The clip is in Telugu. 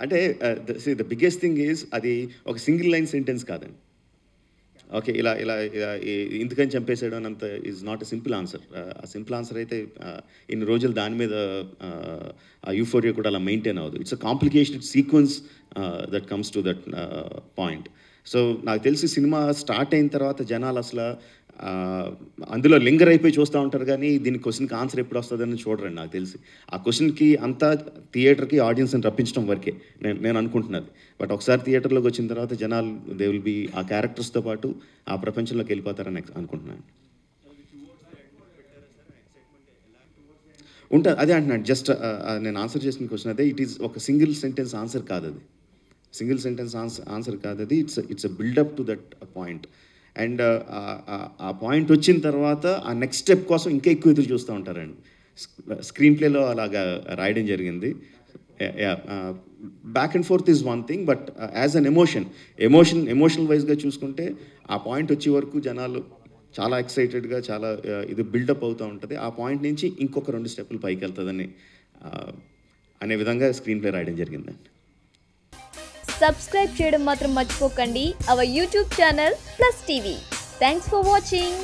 అంటే ద బిగ్గెస్ట్ థింగ్ ఈజ్ అది ఒక సింగిల్ లైన్ సెంటెన్స్ కాదండి. ఓకే. ఇలా ఇలా ఇలా ఎందుకని చంపేసాడు అనంత is not a simple answer. ఆ సింపుల్ ఆన్సర్ అయితే ఇన్ని రోజులు దాని మీద ఆ యూఫోరియా కూడా అలా మెయింటైన్ అవ్వదు. It's a complicated sequence that comes to that point. So నాకు తెలిసి సినిమా స్టార్ట్ అయిన తర్వాత జనాలు అసలు అందులో లింగర్ అయిపోయి చూస్తూ ఉంటారు కానీ దీని క్వశ్చన్కి ఆన్సర్ ఎప్పుడు వస్తుందని చూడరండి నాకు తెలిసి. ఆ క్వశ్చన్కి అంతా థియేటర్కి ఆడియన్స్ని రప్పించడం వరకే నేను అనుకుంటున్నది. బట్ ఒకసారి థియేటర్లోకి వచ్చిన తర్వాత జనాలు దే విల్ బీ ఆ క్యారెక్టర్స్తో పాటు ఆ ప్రపంచంలోకి వెళ్ళిపోతారని అనుకుంటున్నాను. ఉంటుంది అదే అంటున్నాను. జస్ట్ నేను ఆన్సర్ చేసిన క్వశ్చన్ అదే. ఇట్ ఈస్ ఒక సింగిల్ సెంటెన్స్ ఆన్సర్ కాదు అది. సింగిల్ సెంటెన్స్ ఆన్సర్ కాదు అది. It's a buildup to that point. And ఆ పాయింట్ వచ్చిన తర్వాత ఆ నెక్స్ట్ స్టెప్ కోసం ఇంకా ఎక్కువ ఎదురు చూస్తూ ఉంటారండి. స్క్రీన్ ప్లేలో అలాగా రాయడం జరిగింది. Back and fourth is one thing, but as an emotional వైజ్గా చూసుకుంటే ఆ పాయింట్ వచ్చే వరకు జనాలు చాలా ఎక్సైటెడ్గా చాలా ఇది బిల్డప్ అవుతూ ఉంటుంది. ఆ పాయింట్ నుంచి ఇంకొక 2 స్టెప్పులు పైకి వెళ్తుందని అనే విధంగా స్క్రీన్ ప్లే రాయడం జరిగిందండి. సబ్స్క్రైబ్ చేయడం మాత్రం మర్చిపోకండి our YouTube channel plus TV. Thanks for watching.